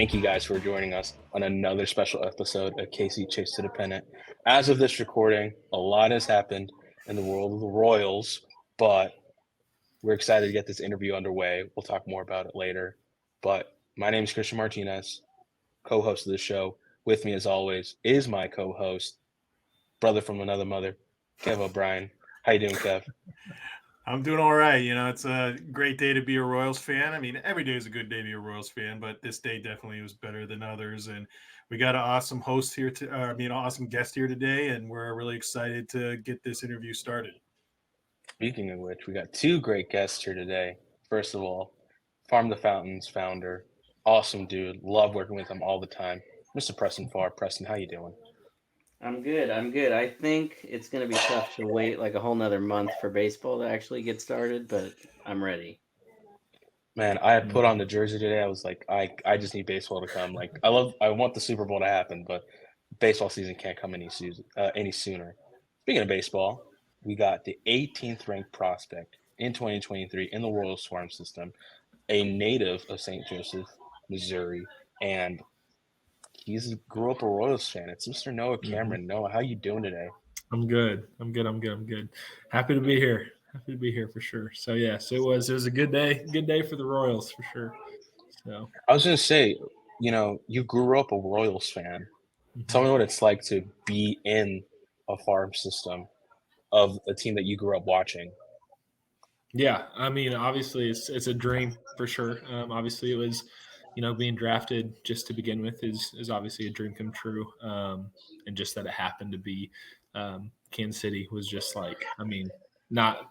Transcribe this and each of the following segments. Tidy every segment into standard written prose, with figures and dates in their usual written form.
thank you guys for joining us on another special episode of KC Chase to the Pennant. As of this recording, a lot has happened in the world of the Royals, but we're excited to get this interview underway. We'll talk more about it later. But my name is Cristian Martinez, co-host of the show. With me, as always, is my co-host, brother from another mother, Kev O'Brien. How you doing, Kev? I'm doing all right. It's a great day to be a Royals fan. I mean, every day is a good day to be a Royals fan, but this day definitely was better than others. And we got an awesome host here, an awesome guest here today, and we're really excited to get this interview started. Speaking of which, we got two great guests here today. First of all, Farm the Fountains founder, awesome dude, love working with him all the time, Mr. Preston Farr. Preston, how you doing? I'm good. I think it's going to be tough to wait like a whole nother month for baseball to actually get started, but I'm ready. Man, I had put on the jersey today. I was like, I just need baseball to come. Like, I want the Super Bowl to happen, but baseball season can't come any sooner. Speaking of baseball, we got the 18th ranked prospect in 2023 in the Royals farm system, a native of St. Joseph, Missouri, and he's grew up a Royals fan. It's Mr. Noah Cameron. Noah, how you doing today? I'm good. Happy to be here. For sure. So yes, it was a good day. Good day for the Royals for sure. So I was gonna say, you grew up a Royals fan. Tell me what it's like to be in a farm system of a team that you grew up watching. Yeah, I mean, obviously it's a dream for sure. Obviously it was, being drafted just to begin with is obviously a dream come true. And just that it happened to be Kansas City was just like, I mean, not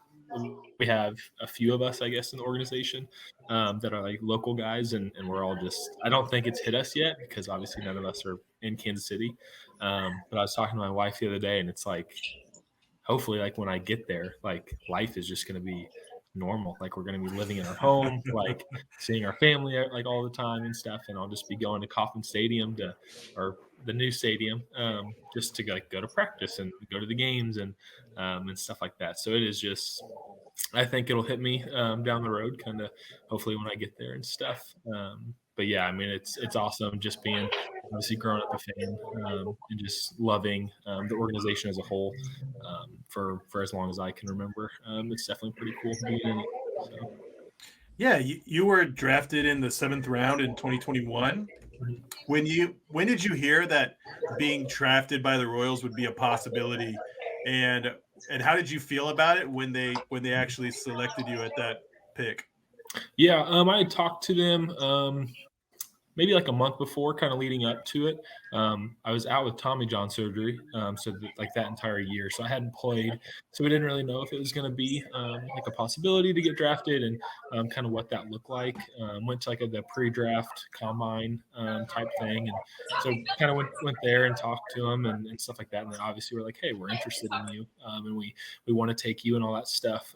we have a few of us, I guess, in the organization that are like local guys, and we're all just – I don't think it's hit us yet because obviously none of us are in Kansas City. But I was talking to my wife the other day, and it's like hopefully like when I get there, like life is just going to be normal. Like we're going to be living in our home, like seeing our family like all the time and stuff. And I'll just be going to Kauffman Stadium or the new stadium just to like go to practice and go to the games and stuff like that. So it is just – I think it'll hit me down the road, kind of hopefully when I get there and stuff. But yeah, I mean, it's awesome just being obviously growing up a fan and just loving the organization as a whole for as long as I can remember. It's definitely pretty cool being in it. So. Yeah, you were drafted in the 7th round in 2021. When did you hear that being drafted by the Royals would be a possibility, and how did you feel about it when they actually selected you at that pick? Yeah, I had talked to them maybe like a month before, kind of leading up to it. I was out with Tommy John surgery, so like that entire year. So I hadn't played, so we didn't really know if it was going to be like a possibility to get drafted and kind of what that looked like. Went to like the pre-draft combine type thing, and so kind of went there and talked to them and stuff like that. And then obviously we're like, hey, we're interested in you, and we want to take you and all that stuff.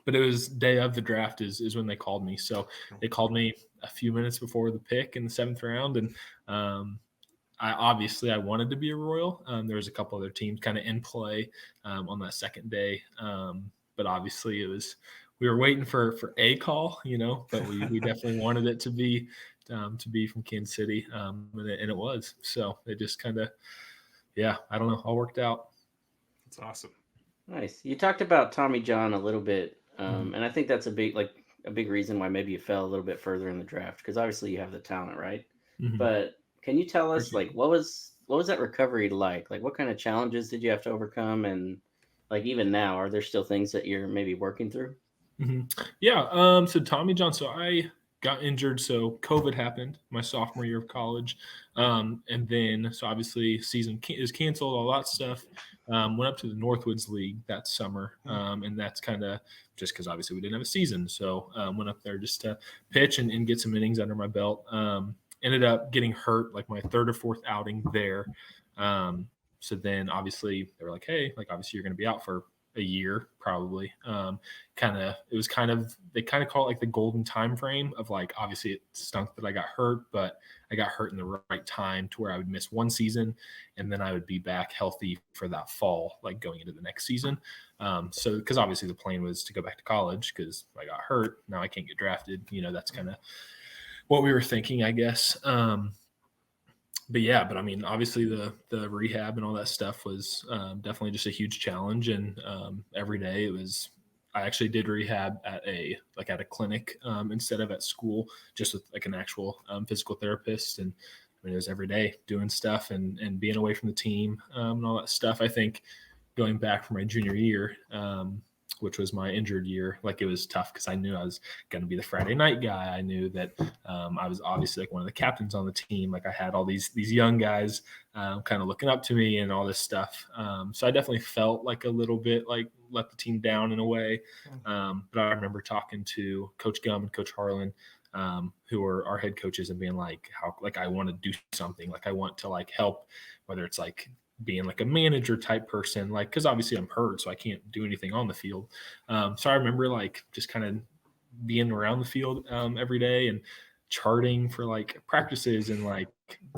But it was day of the draft is when they called me. So they called me a few minutes before the pick in the 7th round. And I wanted to be a Royal. There was a couple other teams kind of in play on that second day. But obviously we were waiting for a call, but we definitely wanted it to be from Kansas City. And it was. So it just kind of, I don't know, all worked out. That's awesome. Nice. You talked about Tommy John a little bit, and I think that's a big reason why maybe you fell a little bit further in the draft because obviously you have the talent, right? Mm-hmm. But can you tell us like what was that recovery like? Like what kind of challenges did you have to overcome, and like even now, are there still things that you're maybe working through? Mm-hmm. Yeah. So Tommy John. So I got injured. So COVID happened my sophomore year of college, and then so obviously season is canceled. All that stuff. Went up to the Northwoods League that summer, and that's kind of just because obviously we didn't have a season. So went up there just to pitch and get some innings under my belt. Ended up getting hurt like my 3rd or 4th outing there. So then obviously they were like, hey, like obviously you're going to be out for a year probably. They kind of call it like the golden time frame of like obviously it stunk that I got hurt, but I got hurt in the right time to where I would miss one season and then I would be back healthy for that fall, like going into the next season. So because obviously the plan was to go back to college because I got hurt. Now I can't get drafted. That's kind of what we were thinking, I guess. But yeah, I mean, obviously the rehab and all that stuff was definitely just a huge challenge. And every day it was, I actually did rehab at a clinic instead of at school, just with like an actual physical therapist. And I mean, it was every day doing stuff and being away from the team and all that stuff. I think going back from my junior year, which was my injured year, like it was tough because I knew I was going to be the Friday night guy. I knew that I was obviously like one of the captains on the team. Like I had all these young guys kind of looking up to me and all this stuff. So I definitely felt like a little bit like let the team down in a way. But I remember talking to Coach Gum and Coach Harlan, who are our head coaches, and being like, how, like, I want to do something. Like I want to like help, whether it's like being like a manager type person, like, cause obviously I'm hurt, so I can't do anything on the field. So I remember like just kind of being around the field every day and charting for like practices and like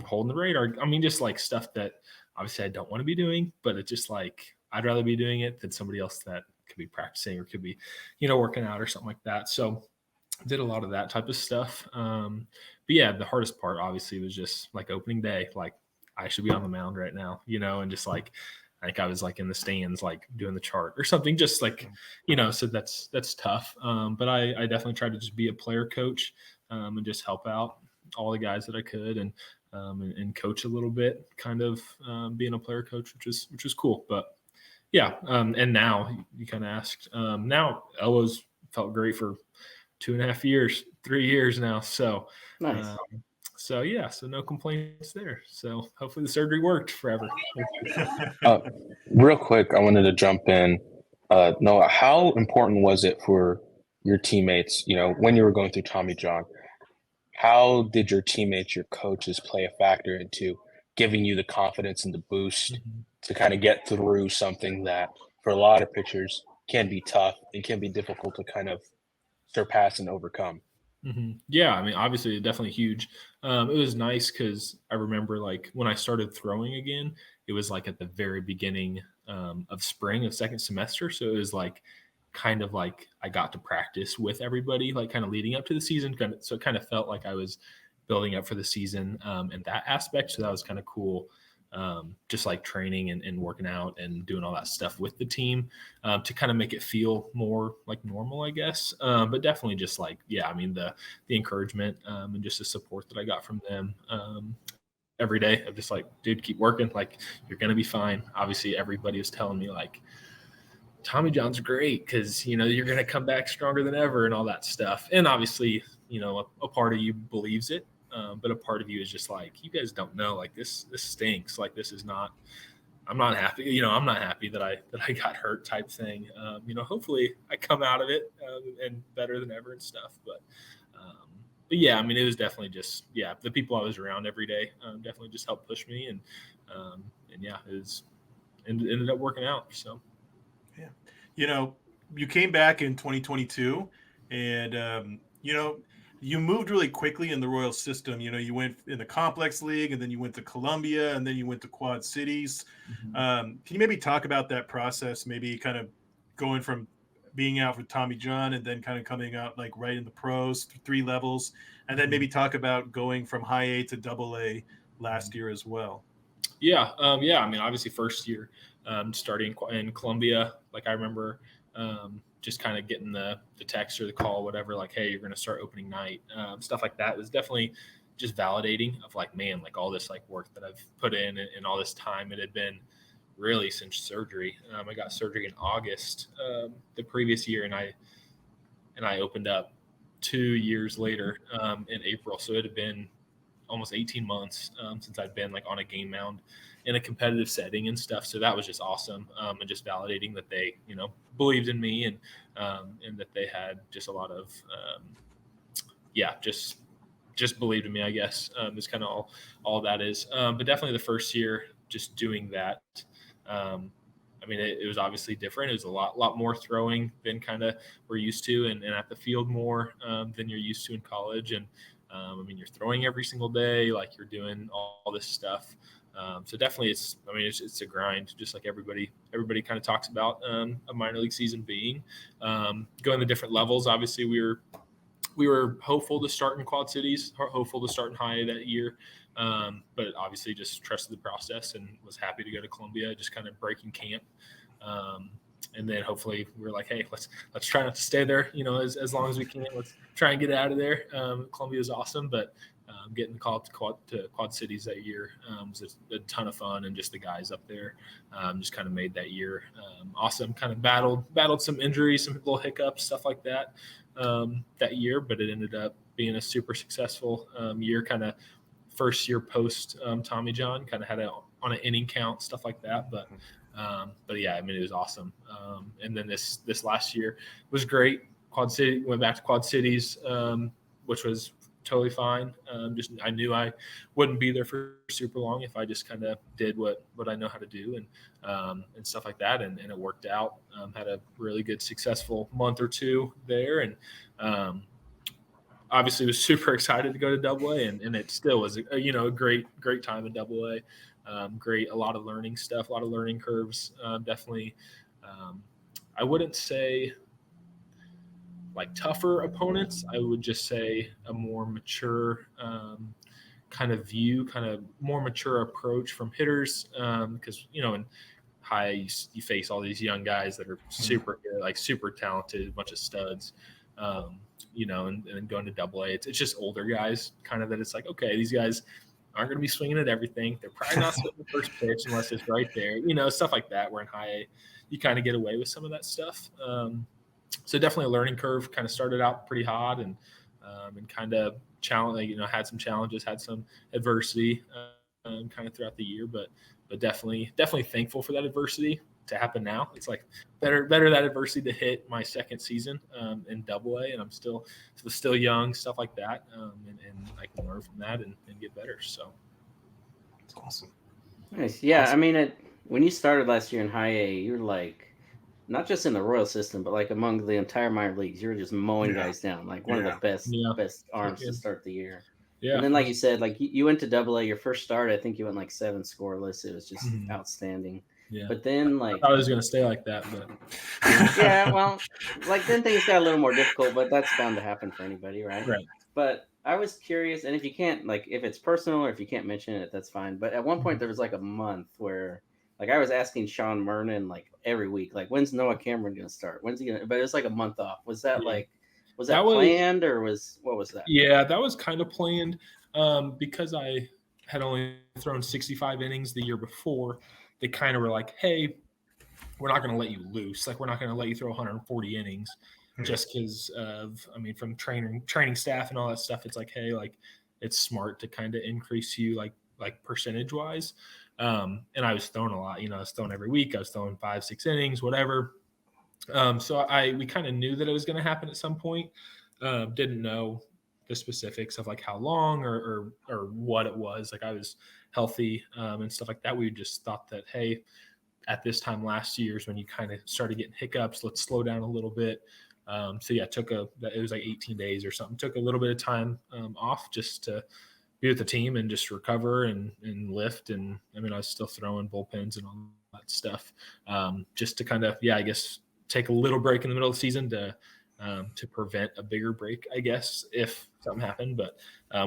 holding the radar. I mean, just like stuff that obviously I don't want to be doing, but it's just like, I'd rather be doing it than somebody else that could be practicing or could be, working out or something like that. So did a lot of that type of stuff. But yeah, the hardest part obviously was just like opening day, like, I should be on the mound right now, and just like, I think I was like in the stands, like doing the chart or something, just like, so that's tough. But I definitely tried to just be a player coach and just help out all the guys that I could and coach a little bit, kind of being a player coach, which was cool. But yeah. And now you kind of asked, now Elo's felt great for 2.5 years, 3 years now. So, Nice. So yeah, so no complaints there. So hopefully the surgery worked forever. Real quick, I wanted to jump in. Noah, how important was it for your teammates, when you were going through Tommy John? How did your teammates, your coaches play a factor into giving you the confidence and the boost to kind of get through something that for a lot of pitchers can be tough and can be difficult to kind of surpass and overcome? Yeah, I mean, obviously, definitely huge. It was nice because I remember like when I started throwing again, it was like at the very beginning of spring of second semester. So it was like kind of like I got to practice with everybody, like kind of leading up to the season. So it kind of felt like I was building up for the season in that aspect. So that was kind of cool. Just like training and working out and doing all that stuff with the team to kind of make it feel more like normal, I guess. But definitely just like, yeah, I mean, the encouragement and just the support that I got from them every day of just like, dude, keep working. Like, you're going to be fine. Obviously, everybody was telling me like, Tommy John's great because, you're going to come back stronger than ever and all that stuff. And obviously, a part of you believes it. But a part of you is just like, you guys don't know, like this stinks. Like, this is not, I'm not happy. I'm not happy that I got hurt type thing. Hopefully I come out of it and better than ever and stuff. But yeah, I mean, it was definitely just, yeah, the people I was around every day definitely just helped push me. And yeah, ended up working out. So, yeah, you came back in 2022 and, you moved really quickly in the Royal system. You went in the Complex League, and then you went to Columbia, and then you went to Quad Cities. Can you maybe talk about that process, maybe kind of going from being out with Tommy John and then kind of coming out like right in the pros, 3 levels, and then maybe talk about going from high A to double A last year as well? Yeah. Yeah. I mean, obviously first year starting in Columbia, like I remember just kind of getting the text or the call, whatever, like, hey, you're going to start opening night, stuff like that. It was definitely just validating of like, man, like all this like work that I've put in and all this time, it had been really since surgery. I got surgery in August the previous year, and I opened up 2 years later in April. So it had been almost 18 months since I'd been like on a game mound in a competitive setting and stuff. So that was just awesome. And just validating that they, believed in me and that they had just a lot of, just believed in me, I guess, is kind of all that is. But definitely the first year, just doing that. I mean, it was obviously different. It was a lot more throwing than kind of we're used to and at the field more than you're used to in college. And, I mean, you're throwing every single day, like you're doing all this stuff. So definitely it's a grind, just like everybody kind of talks about a minor league season being going to different levels. Obviously we we were hopeful to start in Quad Cities, hopeful to start in high A that year. But obviously just trusted the process and was happy to go to Columbia, just kind of breaking camp. And then hopefully we were like, hey, let's try not to stay there, as long as we can. Let's try and get out of there. Columbia is awesome, but getting called to Quad Cities that year was a ton of fun, and just the guys up there just kind of made that year awesome. Kind of battled some injuries, some little hiccups, stuff like that that year, but it ended up being a super successful year. Kind of first year post Tommy John, kind of had on an inning count, stuff like that, but yeah, I mean, it was awesome. And then this last year was great. Quad City, went back to Quad Cities, which was totally fine. Just I knew I wouldn't be there for super long if I just kind of did what I know how to do and stuff like that. And it worked out. Had a really good, successful month or two there, and obviously was super excited to go to AA, and it still was a great time in AA. Great, a lot of learning stuff, a lot of learning curves. Definitely, I wouldn't say like tougher opponents. I would just say a more mature kind of view, kind of more mature approach from hitters. Because in high you face all these young guys that are super good, like super talented, a bunch of studs. And going to AA, it's just older guys, kind of that it's like, okay, these guys aren't going to be swinging at everything. They're probably not swinging the first pitch unless it's right there, stuff like that. Where in high A, you kind of get away with some of that stuff. So definitely a learning curve. Kind of started out pretty hot and kind of challenge. Had some challenges, had some adversity, kind of throughout the year. But definitely thankful for that adversity to happen now. It's like better that adversity to hit my second season in AA, and I'm still young, stuff like that, and I can learn from that and get better. So it's awesome. Nice. Yeah, Awesome. I mean, when you started last year in high A, you're like not just in the Royal system, but like among the entire minor leagues, you were just mowing guys down, like one of the best arms to start the year. Yeah. And then, like you said, like you went to AA, your first start, I think you went like 7 scoreless. It was just outstanding. Yeah. But then, like, I was going to stay like that, but yeah, well, like then things got a little more difficult, but that's bound to happen for anybody, right? Right. But I was curious, and if you can't, like, if it's personal or if you can't mention it, that's fine. But at one point, there was like a month where, like, I was asking Sean Mernon like every week, like, when's Noah Cameron going to start? When's he going to? But it was like a month off. Was that was that planned or what was that? Yeah, that was kind of planned because I had only thrown 65 innings the year before. They kind of were like, hey, we're not going to let you loose. Like, we're not going to let you throw 140 innings just because of, from training staff and all that stuff. It's like, hey, like, it's smart to kind of increase you like percentage wise. And I was throwing a lot, I was throwing every week. I was throwing 5-6 innings, whatever. So we kind of knew that it was going to happen at some point. Didn't know the specifics of like how long or what it was. Like, I was healthy and stuff like that. We just thought that, hey, at this time last year is when you kind of started getting hiccups. Let's slow down a little bit. So yeah, it was like 18 days or something. Took a little bit of time off just to be with the team and just recover and lift. And I was still throwing bullpens and all that stuff just to kind of, I guess, take a little break in the middle of the season to prevent a bigger break, I guess, if something happened. But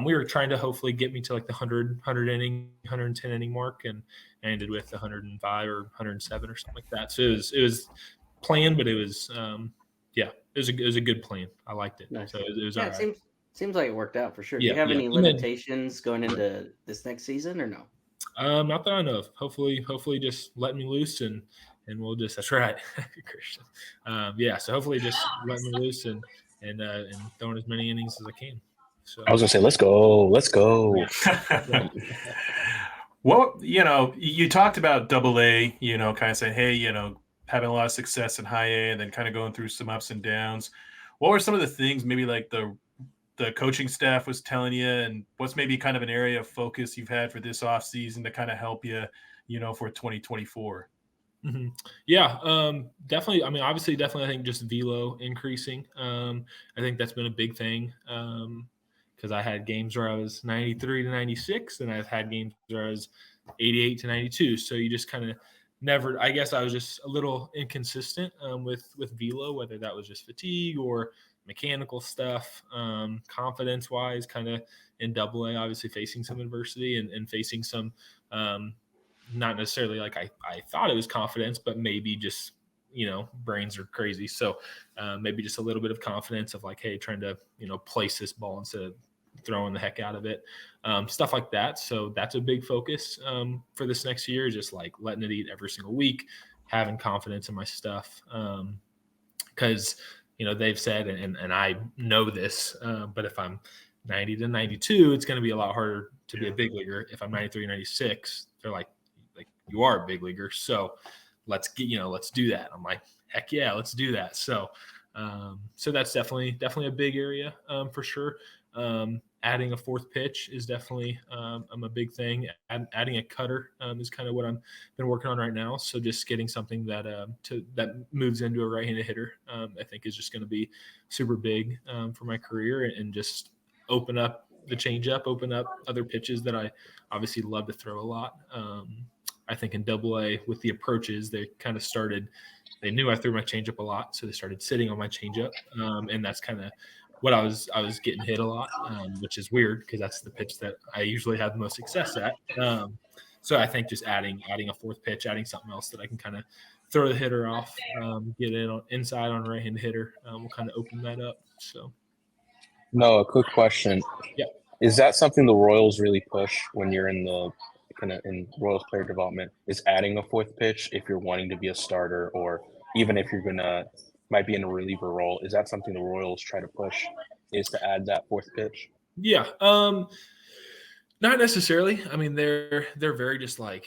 we were trying to hopefully get me to like the 100 inning, 110 inning mark, and I ended with 105 or 107 or something like that. So it was planned, but it was it was a good plan. I liked it. Nice. So it was all right. It seems like it worked out for sure. Do you have any limitations going into this next season or no? Not that I know of. Hopefully just let me loose and we'll just, that's right, Christian. So hopefully just let me loose and throwing as many innings as I can. So I was gonna say, let's go. Yeah. Well, you talked about AA, kind of saying, hey, having a lot of success in high A and then kind of going through some ups and downs. What were some of the things maybe like the coaching staff was telling you, and what's maybe kind of an area of focus you've had for this off season to kind of help you, for 2024? Mm-hmm. Yeah, definitely. Obviously, definitely, I think just velo increasing. I think that's been a big thing because I had games where I was 93 to 96, and I've had games where I was 88 to 92. So you just kind of never, I guess I was just a little inconsistent with velo, whether that was just fatigue or mechanical stuff, confidence wise, kind of in AA, obviously facing some adversity and facing some, not necessarily like I thought it was confidence, but maybe just, brains are crazy. So maybe just a little bit of confidence of like, hey, trying to, place this ball instead of throwing the heck out of it, stuff like that. So that's a big focus for this next year, just like letting it eat every single week, having confidence in my stuff. Because, they've said, and I know this, but if I'm 90 to 92, it's going to be a lot harder to be a big leaguer. If I'm 93, 96, they're like you are a big leaguer. So let's do that. I'm like, heck yeah, let's do that. So, so that's definitely a big area for sure. Adding a fourth pitch is definitely a big thing. Adding a cutter is kind of what I'm been working on right now. So just getting something that that moves into a right-handed hitter, I think is just going to be super big for my career, and just open up the changeup, open up other pitches that I obviously love to throw a lot. I think in AA with the approaches, they kind of started. They knew I threw my changeup a lot, so they started sitting on my changeup, and that's kind of what I was getting hit a lot, which is weird because that's the pitch that I usually have the most success at. So I think just adding a fourth pitch, adding something else that I can kind of throw the hitter off, get in inside on a right-handed hitter, will kind of open that up. So. No, a quick question. Yeah. Is that something the Royals really push when you're in the kind of in Royals player development? Is adding a fourth pitch if you're wanting to be a starter, or even if you're might be in a reliever role? Is that something the Royals try to push? Is to add that fourth pitch? Yeah. Not necessarily. I mean, they're very just like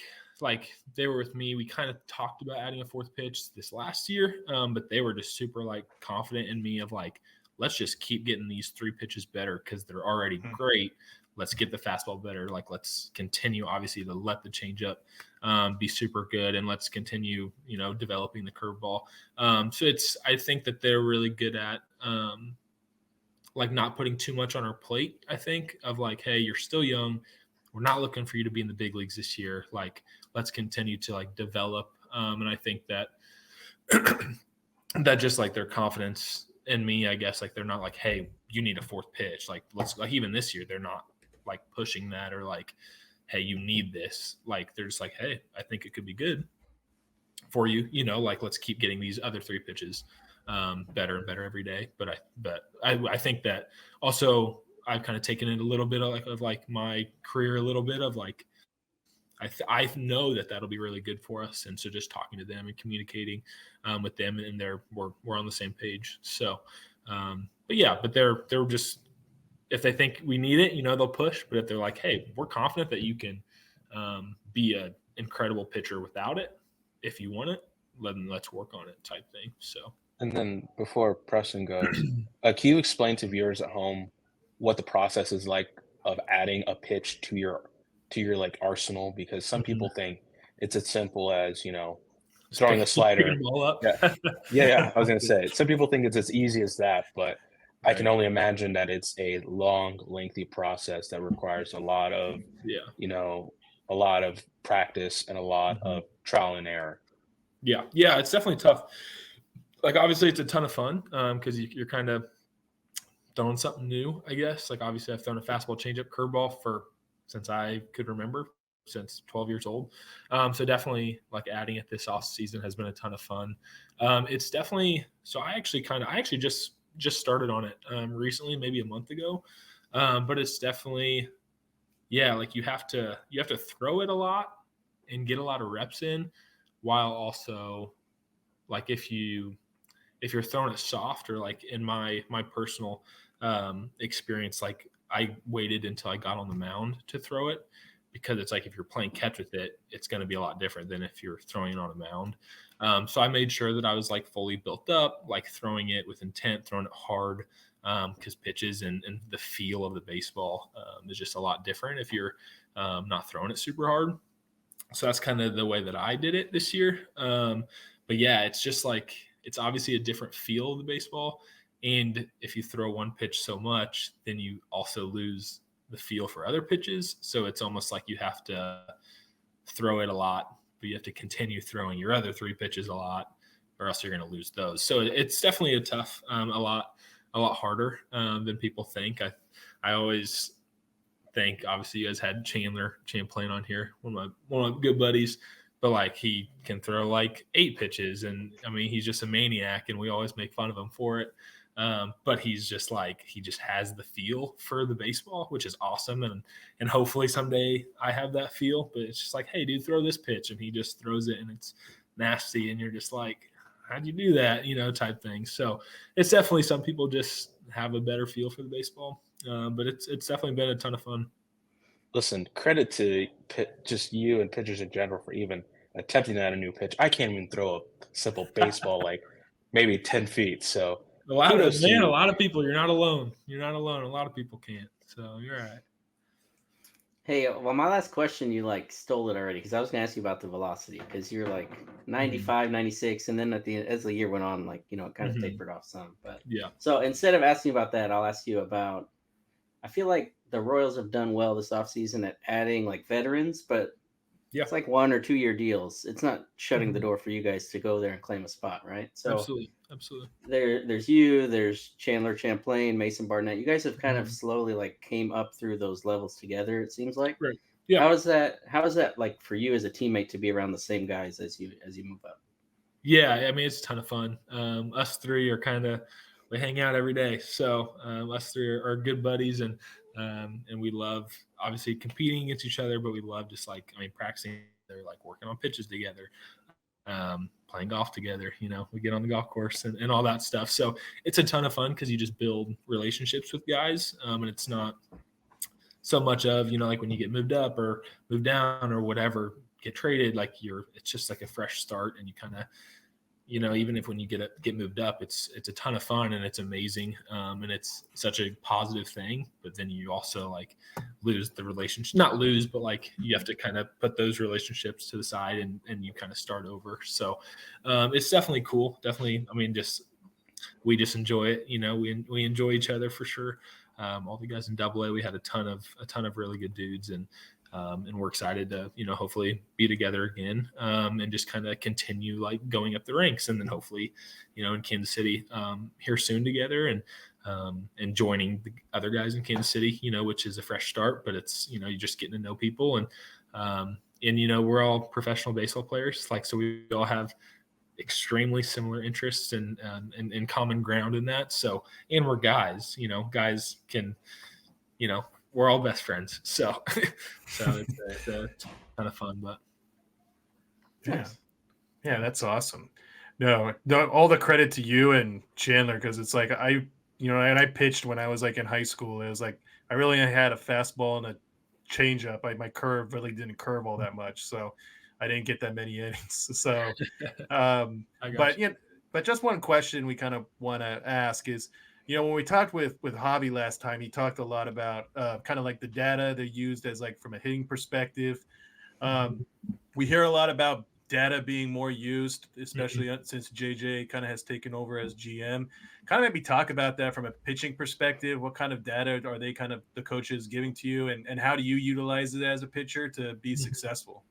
they were with me. We kind of talked about adding a fourth pitch this last year, but they were just super like confident in me of like, let's just keep getting these three pitches better because they're already great. Let's get the fastball better. Like, let's continue, obviously, to let the changeup be super good, and let's continue, developing the curveball. So I think that they're really good at like not putting too much on our plate. I think of like, hey, you're still young. We're not looking for you to be in the big leagues this year. Like, let's continue to like develop. And I think that that just like their confidence in me, I guess, like they're not like, hey, you need a fourth pitch. Like, let's like even this year, they're not like pushing that or like, hey, you need this. Like, they're just like, hey, I think it could be good for you. Like, let's keep getting these other three pitches better and better every day. But I think that also I've kind of taken it a little bit of my career, a little bit of like, I know that that'll be really good for us. And so just talking to them and communicating with them, and we're on the same page. So, but they're just, if they think we need it, they'll push. But if they're like, hey, we're confident that you can be an incredible pitcher without it, if you want it, let's work on it type thing. So. And then before Preston goes, can you explain to viewers at home what the process is like of adding a pitch to your like arsenal? Because some people think it's as simple as throwing a slider. Yeah. I was gonna say some people think it's as easy as that, but I can only imagine that it's a long, lengthy process that requires a lot of a lot of practice and a lot of trial and error. Yeah, it's definitely tough. Like, obviously, it's a ton of fun because you're kind of throwing something new, I guess. Like, obviously, I've thrown a fastball, changeup, curveball since I could remember, since 12 years old. So definitely, like, adding it this off season has been a ton of fun. It's definitely – so I actually just started on it recently, maybe a month ago. But it's definitely – like you have to throw it a lot and get a lot of reps in, while also, like, if you're throwing it soft, or like in my personal experience, like I waited until I got on the mound to throw it, because it's like if you're playing catch with it, it's going to be a lot different than if you're throwing it on a mound. So I made sure that I was like fully built up, like throwing it with intent, throwing it hard, because pitches and the feel of the baseball is just a lot different if you're not throwing it super hard. So that's kind of the way that I did it this year. But yeah, it's just like, it's obviously a different feel of the baseball. And if you throw one pitch so much, then you also lose the feel for other pitches. So it's almost like you have to throw it a lot, but you have to continue throwing your other three pitches a lot, or else you're going to lose those. So it's definitely a tough, a lot a lot harder than people think. I always think, obviously, you guys had Chandler Champlain on here, one of my good buddies, but like he can throw like 8 pitches, and I mean he's just a maniac, and we always make fun of him for it. But he's just like, he just has the feel for the baseball, which is awesome, and hopefully someday I have that feel. But it's just like, hey, dude, throw this pitch, and he just throws it, and it's nasty, and you're just like, how'd you do that, type thing. So it's definitely, some people just have a better feel for the baseball. But it's definitely been a ton of fun. Listen, credit to just you and pitchers in general for even attempting at a new pitch. I can't even throw a simple baseball like maybe 10 feet. So a lot of people, you're not alone. You're not alone. A lot of people can't. So you're all right. Hey, well, my last question, you like stole it already, because I was going to ask you about the velocity, because you're like 95, 96, and then as the year went on, like, it kind of tapered off some. But yeah. So instead of asking about that, I'll ask you about, I feel like the Royals have done well this offseason at adding like veterans, but it's like 1 or 2 year deals. It's not shutting the door for you guys to go there and claim a spot, right? So absolutely. There's Chandler Champlain, Mason Barnett. You guys have kind of slowly like came up through those levels together, it seems like. Right. Yeah. How is that like for you as a teammate to be around the same guys as you move up? Yeah, I mean, it's a ton of fun. Us three are we hang out every day. So us three are good buddies, and we love obviously competing against each other, but we love just practicing together, like working on pitches together, playing golf together. We get on the golf course and all that stuff. So it's a ton of fun because you just build relationships with guys, and it's not so much of, like when you get moved up or moved down or whatever, get traded, it's just like a fresh start, and you kind of, even if when you get moved up, it's a ton of fun and it's amazing, and it's such a positive thing. But then you also lose the relationship, not lose, but you have to kind of put those relationships to the side and you kind of start over. So it's definitely cool. Definitely, I mean, we just enjoy it. We enjoy each other for sure. All the guys in AA, we had a ton of really good dudes, and we're excited to, hopefully be together again, and just kind of continue going up the ranks, and then hopefully, in Kansas City here soon together, and joining the other guys in Kansas City, which is a fresh start, but it's, you're just getting to know people, and we're all professional baseball players, so we all have extremely similar interests and common ground in that. So, and we're guys, guys can, we're all best friends. So it's a ton of fun, but yeah, that's awesome. No, all the credit to you and Chandler, because it's and I pitched when I was in high school. It was I really had a fastball and a changeup. My curve really didn't curve all that much, so I didn't get that many innings. So, but just one question we kind of want to ask is, when we talked with Javi last time, he talked a lot about kind of the data they used as from a hitting perspective. We hear a lot about data being more used, especially since JJ kind of has taken over as GM. Kind of maybe talk about that from a pitching perspective. What kind of data are they kind of the coaches giving to you, and how do you utilize it as a pitcher to be successful?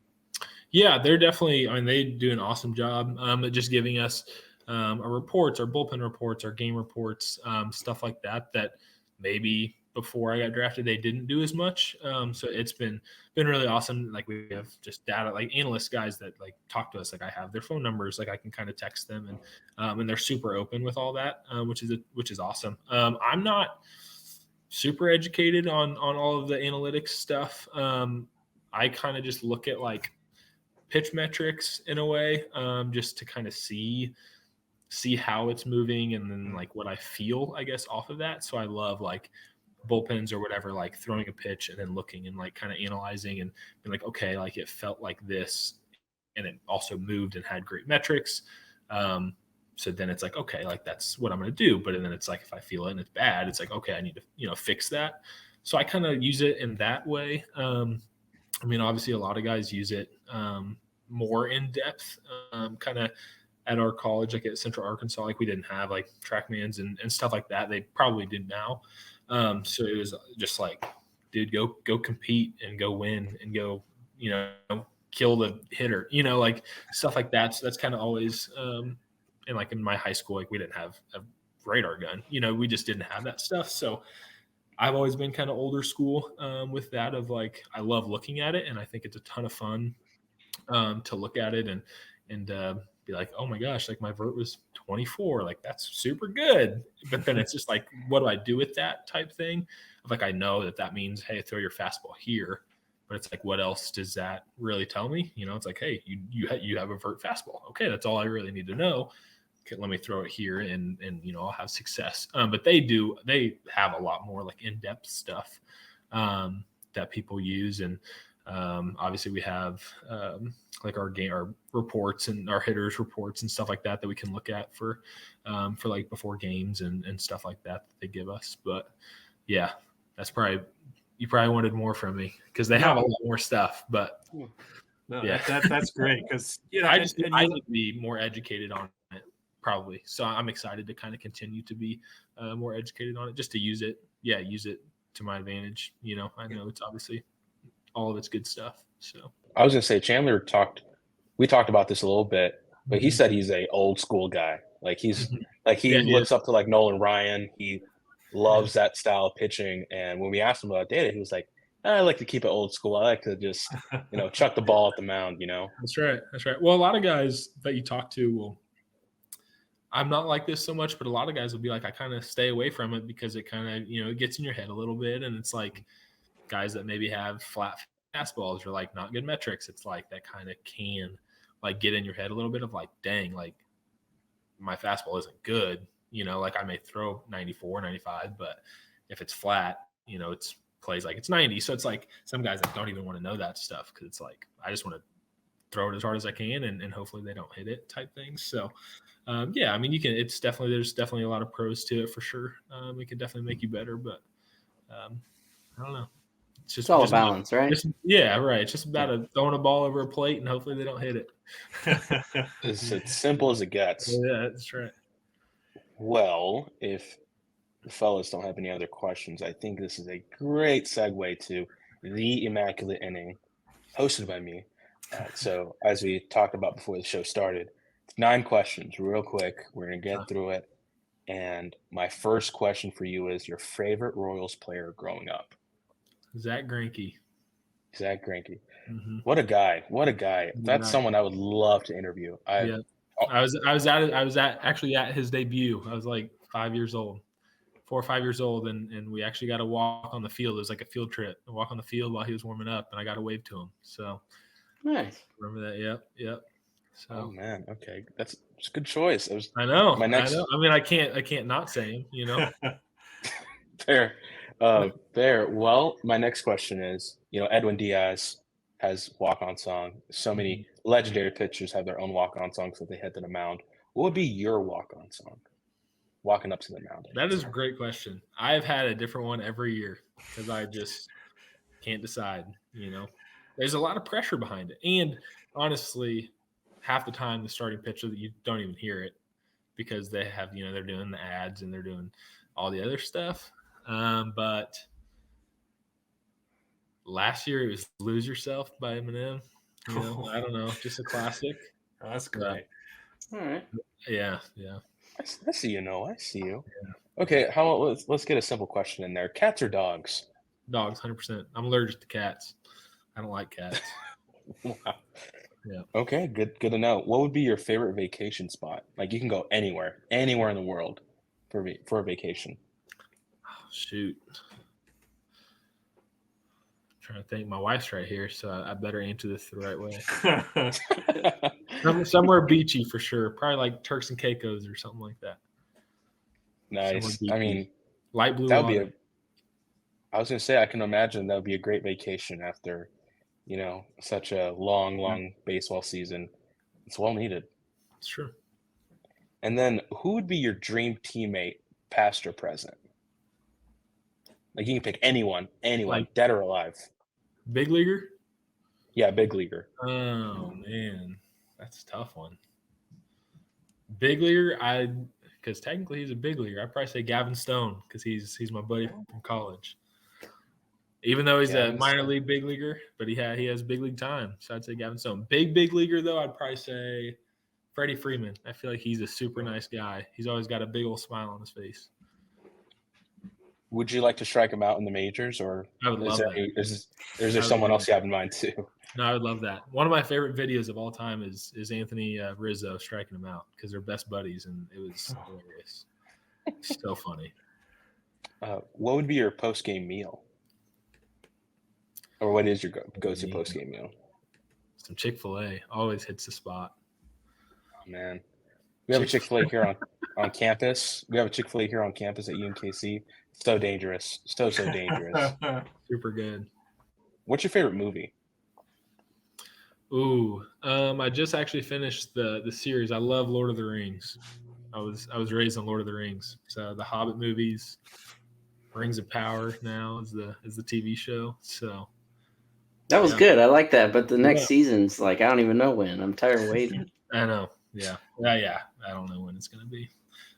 Yeah, they're definitely, they do an awesome job at just giving us our reports, our bullpen reports, our game reports, stuff like that maybe before I got drafted, they didn't do as much. So it's been really awesome. We have just data, analyst guys that talk to us. I have their phone numbers, I can kind of text them, and they're super open with all that, which is awesome. I'm not super educated on all of the analytics stuff. I kind of just look at pitch metrics in a way, just to kind of see how it's moving, and then what I feel, I guess, off of that. So I love bullpens or whatever, throwing a pitch and then looking and kind of analyzing and being okay, it felt like this, and it also moved and had great metrics. So then it's okay, that's what I'm going to do. But then it's if I feel it and it's bad, it's okay, I need to fix that. So I kind of use it in that way. Obviously a lot of guys use it more in depth, kind of at our college, at Central Arkansas, we didn't have TrackMans and stuff like that. They probably do now. So it was just dude, go compete and go win and go, kill the hitter, stuff like that. So that's kind of always, and in my high school, we didn't have a radar gun. We just didn't have that stuff. So I've always been kind of older school with that of like, I love looking at it, and I think it's a ton of fun to look at it and be like, oh my gosh, like my vert was 24, like that's super good. But then it's just like, what do I do with that type thing? Like, I know that means, hey, throw your fastball here, but it's like, what else does that really tell me? It's like, hey, you have a vert fastball. Okay, that's all I really need to know. Okay, let me throw it here and I'll have success. But they have a lot more like in-depth stuff that people use. And obviously we have like our reports and our hitters reports and stuff like that we can look at for like before games and stuff like that they give us. But yeah, you probably wanted more from me because they have a lot more stuff. But yeah, that's great because I need to be more educated on it probably. So I'm excited to kind of continue to be more educated on it, just to use it to my advantage. I know it's obviously all of it's good stuff. So I was gonna say we talked about this a little bit, but he said he's a old school guy. Like he looks up to like Nolan Ryan. He loves that style of pitching. And when we asked him about data, he was like, I like to keep it old school. I like to just, chuck the ball at the mound, That's right. Well, a lot of guys that you talk to I'm not like this so much, but a lot of guys will be like, I kind of stay away from it because it kind of, it gets in your head a little bit. And it's like guys that maybe have flat fastballs or like not good metrics. It's like that kind of can like get in your head a little bit of like, dang, like my fastball isn't good. Like I may throw 94, 95, but if it's flat, it's plays like it's 90. So it's like some guys that don't even want to know that stuff because it's like, I just want to throw it as hard as I can and hopefully they don't hit it type things. So yeah, I mean, there's definitely a lot of pros to it for sure. It can definitely make you better, but I don't know. It's all a balance, right? Yeah, right. It's just about throwing a ball over a plate and hopefully they don't hit it. It's as simple as it gets. Yeah, that's right. Well, if the fellas don't have any other questions, I think this is a great segue to the Immaculate Inning, hosted by me. So as we talked about before the show started, 9 questions, real quick. We're going to get through it. And my first question for you is your favorite Royals player growing up. Zach Greinke. Mm-hmm. What a guy. That's someone I would love to interview. I was actually at his debut. I was like 5 years old. 4 or 5 years old, and we actually got to walk on the field. It was like a field trip. I walk on the field while he was warming up, and I got to wave to him. So nice. Remember that? Yep. So, oh man, okay, that's a good choice. I know. I mean, I can't not say him. Fair. Well, my next question is, Edwin Diaz has walk-on song. So many legendary pitchers have their own walk-on songs that they head to the mound. What would be your walk-on song? Walking up to the mound. That is a great question. I've had a different one every year because I just can't decide. There's a lot of pressure behind it, and honestly, half the time the starting pitcher that you don't even hear it because they have they're doing the ads and they're doing all the other stuff. But last year it was "Lose Yourself" by Eminem. I don't know, just a classic. Oh, that's great. All right. Yeah. I see you. I see you. Yeah. Okay, how about let's get a simple question in there. Cats or dogs? Dogs, 100%. I'm allergic to cats. I don't like cats. Wow. Yeah. Okay, good to know. What would be your favorite vacation spot? Like you can go anywhere in the world for a vacation. Oh, shoot. I'm trying to think. My wife's right here, so I better answer this the right way. Somewhere beachy for sure. Probably like Turks and Caicos or something like that. Nice. I mean, light blue that would water. be I was going to say, I can imagine that would be a great vacation after, such a long baseball season. It's well needed. It's true. And then who would be your dream teammate, past or present? Like you can pick anyone, like, dead or alive. Big leaguer? Yeah, big leaguer. Oh, man. That's a tough one. Big leaguer, because technically he's a big leaguer. I'd probably say Gavin Stone because he's my buddy from college. Even though he's a minor league big leaguer, but he has big league time. So I'd say Gavin Stone. Big leaguer, though, I'd probably say Freddie Freeman. I feel like he's a super nice guy. He's always got a big old smile on his face. Would you like to strike him out in the majors, or I would love that. Is there someone else you have in mind too? No, I would love that. One of my favorite videos of all time is Anthony Rizzo striking him out because they're best buddies, and it was hilarious. So funny. What would be your post-game meal? Or what is your go-to post-game meal? Some Chick-fil-A always hits the spot. Man, we have a Chick-fil-A here on campus. We have a Chick-fil-A here on campus at UMKC. So dangerous. So dangerous. Super good. What's your favorite movie? Ooh, I just actually finished the series. I love Lord of the Rings. I was raised on Lord of the Rings. So the Hobbit movies, Rings of Power now is the TV show. So that was good. I like that. But the next season's like I don't even know when. I'm tired of waiting. I know. Yeah. I don't know when it's gonna be.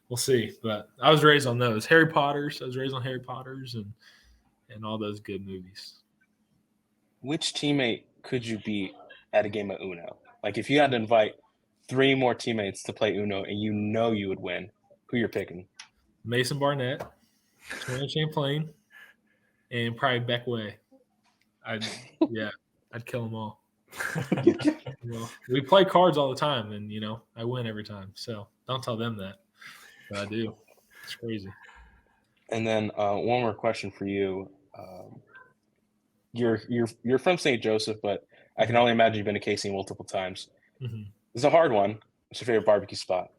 We'll see. But I was raised on those. Harry Potters. I was raised on Harry Potters and all those good movies. Which teammate could you beat at a game of Uno? Like if you had to invite 3 more teammates to play Uno and you would win, who you're picking? Mason Barnett, Tony Champlain, and probably Beck Way. I'd kill them all. We play cards all the time, and I win every time. So don't tell them that, but I do. It's crazy. And then one more question for you. You're from St. Joseph, but I can only imagine you've been to KC multiple times. Mm-hmm. It's a hard one. What's your favorite barbecue spot?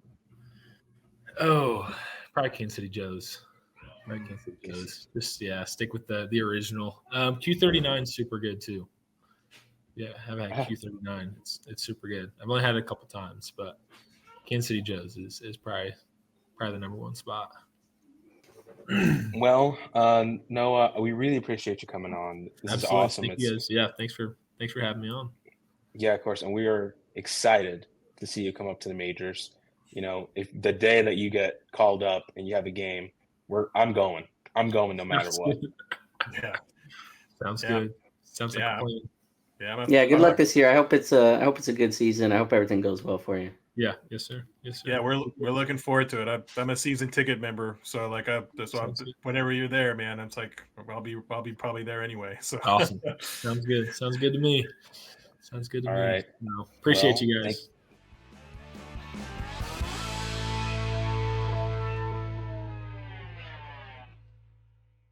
Oh, probably Kansas City Joe's. Just stick with the original. Q39 is super good too. Yeah, I've had Q39. It's super good. I've only had it a couple times, but Kansas City Joe's is probably the number one spot. Well, Noah, we really appreciate you coming on. This Absolutely. is awesome. Thank you guys. Yeah, thanks for having me on. Yeah, of course, and we are excited to see you come up to the majors. If the day that you get called up and you have a game, I'm going no matter what. Yeah, sounds good. Sounds like a plan. Good luck this year. I hope it's a good season. I hope everything goes well for you. Yeah. Yes, sir. Yeah, we're looking forward to it. I'm a season ticket member, so whenever you're there, man, it's like I'll be probably there anyway. So awesome. Sounds good. Sounds good to me. All right. Appreciate you guys.